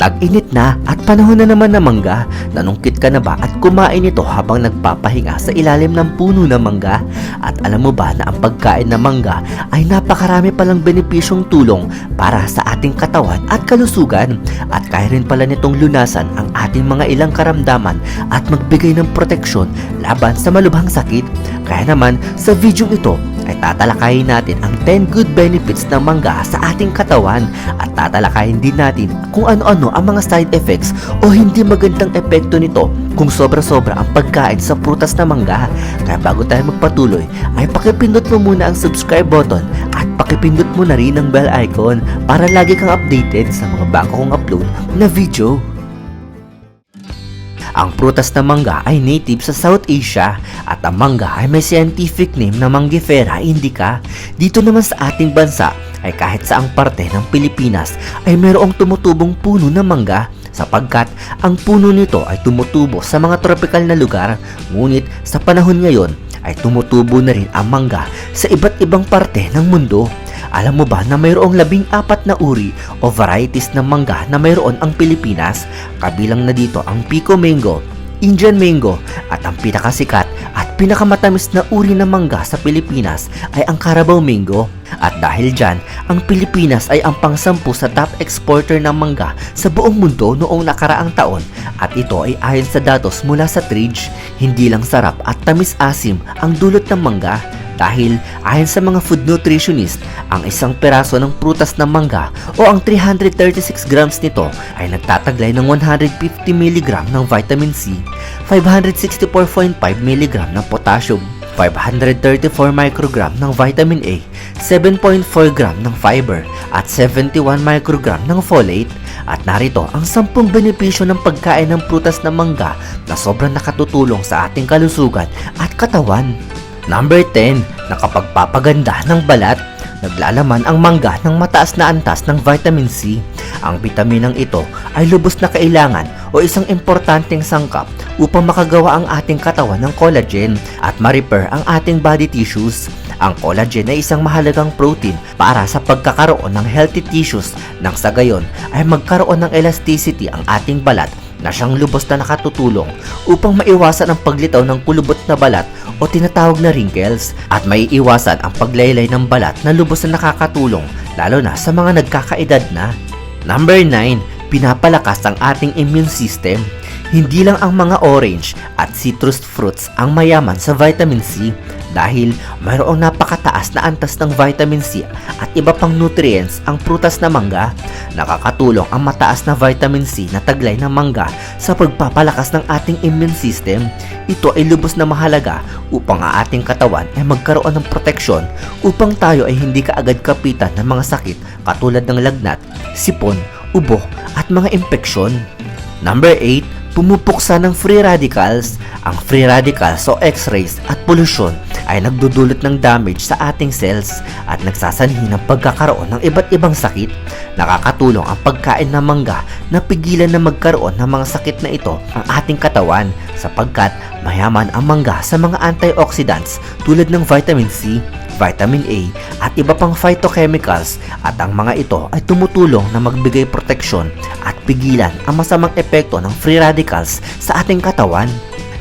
Tag-init na at panahon na naman ng mangga. Nanungkit ka na ba at kumain ito habang nagpapahinga sa ilalim ng puno ng mangga? At alam mo ba na ang pagkain ng mangga ay napakarami palang benepisyong tulong para sa ating katawan at kalusugan? At kaya rin pala nitong lunasan ang ating mga ilang karamdaman at magbigay ng proteksyon laban sa malubhang sakit. Kaya naman sa video ito ay tatalakayin natin ang 10 good benefits ng mangga sa ating katawan at tatalakayin din natin kung ano-ano ang mga side effects o hindi magandang epekto nito kung sobra-sobra ang pagkain sa prutas na mangga. Kaya bago tayo magpatuloy ay pakipindot mo muna ang subscribe button at pakipindot mo na rin ang bell icon para lagi kang updated sa mga bago kong upload na video. Ang prutas na mangga ay native sa South Asia at ang mangga ay may scientific name na Mangifera indica. Dito naman sa ating bansa ay kahit saang parte ng Pilipinas ay mayroong tumutubong puno ng mangga sapagkat ang puno nito ay tumutubo sa mga tropical na lugar. Ngunit sa panahon ngayon ay tumutubo na rin ang mangga sa iba't ibang parte ng mundo. Alam mo ba na mayroong 14 na uri o varieties ng mangga na mayroon ang Pilipinas? Kabilang na dito ang Pico Mango, Indian Mango at ang pinakasikat at pinakamatamis na uri ng mangga sa Pilipinas ay ang Carabao Mango. At dahil dyan, ang Pilipinas ay ang pang-10 sa top exporter ng mangga sa buong mundo noong nakaraang taon. At ito ay ayon sa datos mula sa Trade. Hindi lang sarap at tamis-asim ang dulot ng mangga. Dahil ayon sa mga food nutritionist, ang isang peraso ng prutas ng mangga o ang 336 grams nito ay nagtataglay ng 150 mg ng vitamin C, 564.5 mg ng potassium, 534 microgram ng vitamin A, 7.4 gram ng fiber at 71 microgram ng folate. At narito ang 10 benepisyo ng pagkain ng prutas na mangga na sobrang nakatutulong sa ating kalusugan at katawan. Number 10, nakapagpapaganda ng balat. Naglalaman ang mangga ng mataas na antas ng vitamin C. Ang bitaminang ito ay lubos na kailangan o isang importanteng sangkap upang makagawa ang ating katawan ng collagen at ma-repair ang ating body tissues. Ang collagen ay isang mahalagang protein para sa pagkakaroon ng healthy tissues nang sa gayon ay magkaroon ng elasticity ang ating balat na siyang lubos na nakatutulong upang maiwasan ang paglitaw ng kulubot na balat o tinatawag na wrinkles at maiiwasan ang paglaylay ng balat na lubos na nakakatulong lalo na sa mga nagkakaedad na. Number 9, pinapalakas ang ating immune system. Hindi lang ang mga orange at citrus fruits ang mayaman sa vitamin C dahil mayroong napakataas na antas ng vitamin C at iba pang nutrients ang prutas na mangga. Nakakatulong ang mataas na vitamin C na taglay ng mangga sa pagpapalakas ng ating immune system. Ito ay lubos na mahalaga upang ang ating katawan ay magkaroon ng proteksyon upang tayo ay hindi kaagad kapitan ng mga sakit katulad ng lagnat, sipon, ubo at mga impeksyon. Number 8, pumupuksa ng free radicals. Ang free radicals o X-rays at pollution ay nagdudulot ng damage sa ating cells at nagsasanhi ng pagkakaroon ng iba't ibang sakit. Nakakatulong ang pagkain ng mangga na pigilan na magkaroon ng mga sakit na ito ang ating katawan sapagkat mayaman ang mangga sa mga antioxidants tulad ng vitamin C, vitamin A at iba pang phytochemicals at ang mga ito ay tumutulong na magbigay proteksyon at pigilan ang masamang epekto ng free radicals sa ating katawan.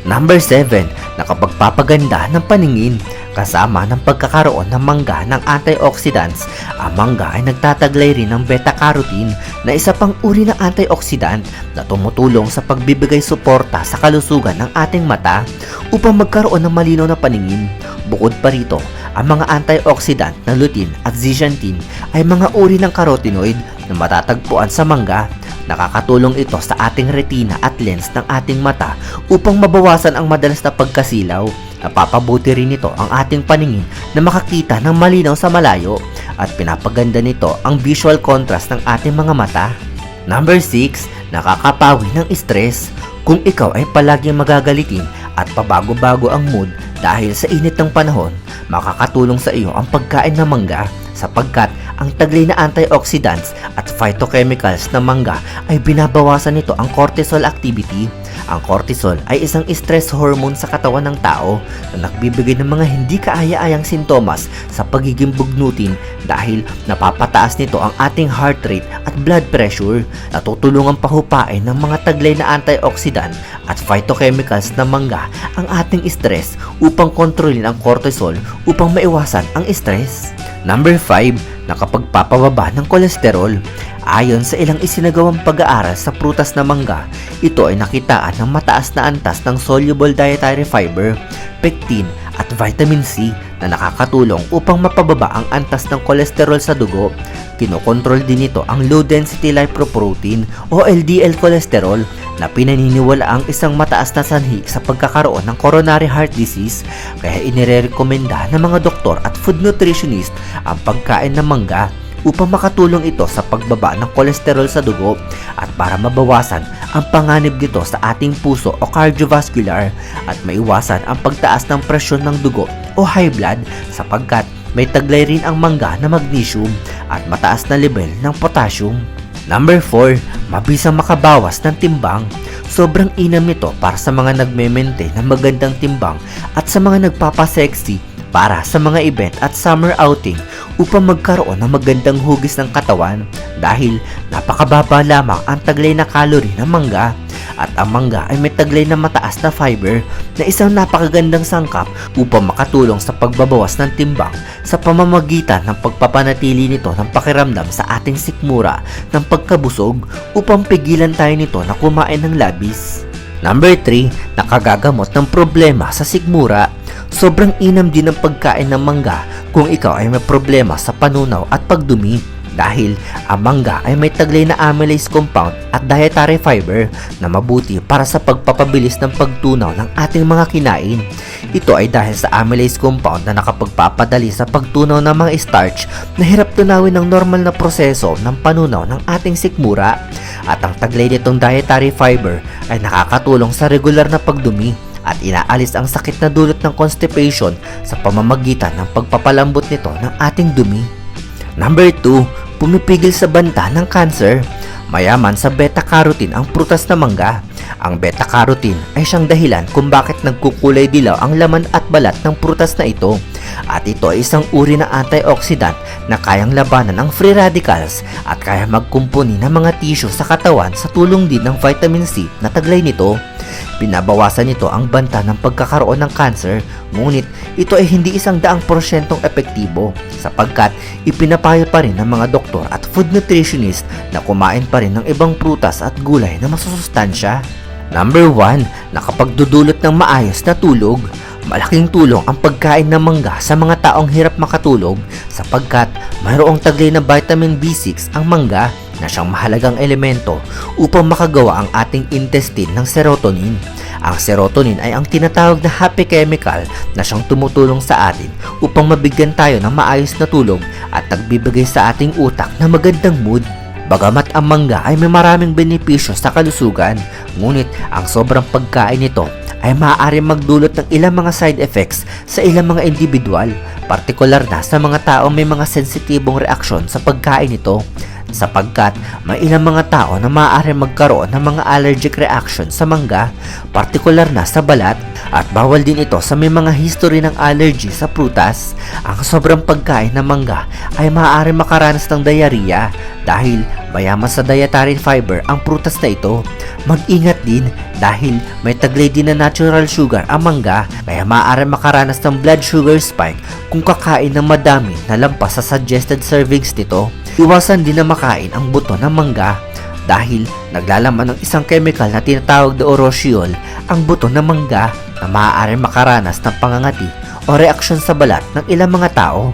Number 7, nakapagpapaganda ng paningin. Kasama ng pagkakaroon ng mangga ng antioxidants, ang mangga ay nagtataglay rin ng beta-carotene na isa pang uri ng antioxidant na tumutulong sa pagbibigay suporta sa kalusugan ng ating mata upang magkaroon ng malinaw na paningin. Bukod pa rito, ang mga antioxidant na lutein at zeaxanthin ay mga uri ng carotenoid na matatagpuan sa mangga. Nakakatulong ito sa ating retina at lens ng ating mata upang mabawasan ang madalas na pagkasilaw. Napapabuti rin nito ang ating paningin na makakita ng malinaw sa malayo at pinapaganda nito ang visual contrast ng ating mga mata. Number 6, nakakapawi ng stress. Kung ikaw ay palaging magagalitin at pabago-bago ang mood dahil sa init ng panahon, makakatulong sa iyo ang pagkain ng mangga sapagkat ang taglay na antioxidants at phytochemicals ng mangga ay binabawasan nito ang cortisol activity. Ang cortisol ay isang stress hormone sa katawan ng tao na nagbibigay ng mga hindi kaaya-ayang sintomas sa pagiging bugnutin dahil napapataas nito ang ating heart rate at blood pressure. Natutulungan pahupain ng mga taglay na antioxidant at phytochemicals ng mangga ang ating stress upang kontrolin ang cortisol upang maiwasan ang stress. Number 5, nakapagpapababa ng kolesterol. Ayon sa ilang isinagawang pag-aaral sa prutas na mangga, ito ay nakitaan ng mataas na antas ng soluble dietary fiber, pectin at vitamin C na nakakatulong upang mapababa ang antas ng kolesterol sa dugo. Kinokontrol din nito ang low density lipoprotein o LDL cholesterol na pinaniniwala ang isang mataas na sanhi sa pagkakaroon ng coronary heart disease, kaya inirekomenda ng mga doktor at food nutritionist ang pagkain ng mangga upang makatulong ito sa pagbaba ng kolesterol sa dugo at para mabawasan ang panganib nito sa ating puso o cardiovascular at maiwasan ang pagtaas ng presyon ng dugo o high blood sapagkat may taglay rin ang mangga na magnesium at mataas na level ng potassium. Number 4, mabisang makabawas ng timbang. Sobrang inam nito para sa mga nagme-maintain ng magandang timbang at sa mga nagpapasexy para sa mga event at summer outing upang magkaroon ng magandang hugis ng katawan dahil napakababa lamang ang taglay na calorie ng mangga at ang mangga ay may taglay na mataas na fiber na isang napakagandang sangkap upang makatulong sa pagbabawas ng timbang sa pamamagitan ng pagpapanatili nito ng pakiramdam sa ating sikmura ng pagkabusog upang pigilan tayo nito na kumain ng labis. Number 3, nakagagamot ng problema sa sikmura. Sobrang inam din ang pagkain ng mangga kung ikaw ay may problema sa panunaw at pagdumi dahil ang mangga ay may taglay na amylase compound at dietary fiber na mabuti para sa pagpapabilis ng pagtunaw ng ating mga kinain. Ito ay dahil sa amylase compound na nakapagpapadali sa pagtunaw ng mga starch na hirap tunawin ng normal na proseso ng panunaw ng ating sikmura at ang taglay nitong dietary fiber ay nakakatulong sa regular na pagdumi at inaalis ang sakit na dulot ng constipation sa pamamagitan ng pagpapalambot nito ng ating dumi. Number 2, pumipigil sa banta ng cancer. Mayaman sa beta-carotene ang prutas na mangga. Ang beta-carotene ay siyang dahilan kung bakit nagkukulay dilaw ang laman at balat ng prutas na ito. At ito ay isang uri ng antioxidant na kayang labanan ang free radicals at kaya magkumpuni ng mga tissue sa katawan sa tulong din ng vitamin C na taglay nito. Binabawasan nito ang banta ng pagkakaroon ng cancer, ngunit ito ay hindi 100% epektibo sapagkat ipinapayo pa rin ng mga doktor at food nutritionist na kumain pa rin ng ibang prutas at gulay na masusustansya. Number 1, nakapagdudulot ng maayos na tulog. Malaking tulong ang pagkain ng mangga sa mga taong hirap makatulog sapagkat mayroong taglay na vitamin B6 ang mangga na siyang mahalagang elemento upang makagawa ang ating intestine ng serotonin. Ang serotonin ay ang tinatawag na happy chemical na siyang tumutulong sa atin upang mabigyan tayo ng maayos na tulog at nagbibigay sa ating utak na magandang mood. Bagamat ang mangga ay may maraming benepisyo sa kalusugan, ngunit ang sobrang pagkain nito ay maaari magdulot ng ilang mga side effects sa ilang mga individual, partikular na sa mga taong may mga sensitibong reaksyon sa pagkain nito. Sapagkat may ilang mga tao na maaari magkaroon ng mga allergic reaction sa mangga, partikular na sa balat, at bawal din ito sa may mga history ng allergy sa prutas. Ang sobrang pagkain ng mangga ay maaari makaranas ng diarrhea dahil mayaman sa dietary fiber ang prutas na ito. Mag-ingat din dahil may taglay din na natural sugar ang mangga, kaya maaari makaranas ng blood sugar spike kung kakain ng madami na lampas sa suggested servings nito. Iwasan din na makain ang buto ng mangga dahil naglalaman ng isang chemical na tinatawag na urushiol ang buto ng mangga na maaari makaranas ng pangangati o reaksyon sa balat ng ilang mga tao.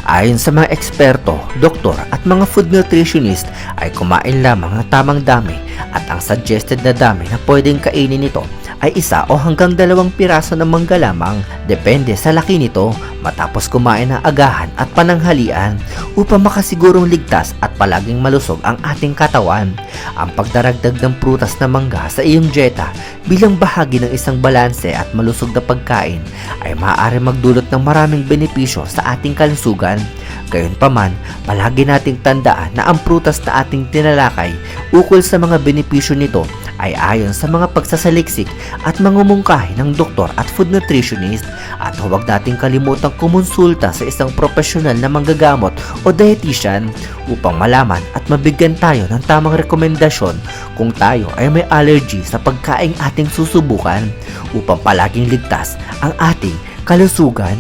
Ayon sa mga eksperto, doktor at mga food nutritionist ay kumain lamang ng tamang dami at ang suggested na dami na pwedeng kainin nito ay 1 o hanggang 2 piraso ng mangga lamang, depende sa laki nito, matapos kumain ng agahan at pananghalian upang makasigurong ligtas at palaging malusog ang ating katawan. Ang pagdaragdag ng prutas na mangga sa iyong dieta bilang bahagi ng isang balanse at malusog na pagkain ay maaari magdulot ng maraming benepisyo sa ating kalusugan. Gayunpaman, palagi nating tandaan na ang prutas na ating tinalakay ukol sa mga benepisyo nito ay ayon sa mga pagsasaliksik at mangumungkahi ng doktor at food nutritionist, at huwag nating kalimutang kumonsulta sa isang profesional na manggagamot o dietitian upang malaman at mabigyan tayo ng tamang rekomendasyon kung tayo ay may allergy sa pagkaing ating susubukan upang palaging ligtas ang ating kalusugan.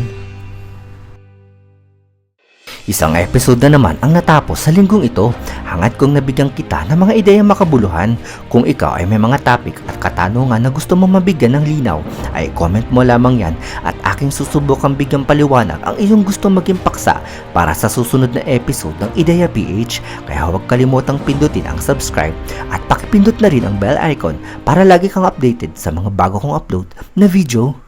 Isang episode na naman ang natapos sa linggong ito. Hangad kong nabigyan kita ng mga ideyang makabuluhan. Kung ikaw ay may mga topic at katanungan na gusto mong mabigyan ng linaw, ay comment mo lamang yan at aking susubukang bigyang paliwanag ang iyong gusto maging paksa para sa susunod na episode ng Ideya PH. Kaya huwag kalimutang pindutin ang subscribe at pakipindot na rin ang bell icon para lagi kang updated sa mga bago kong upload na video.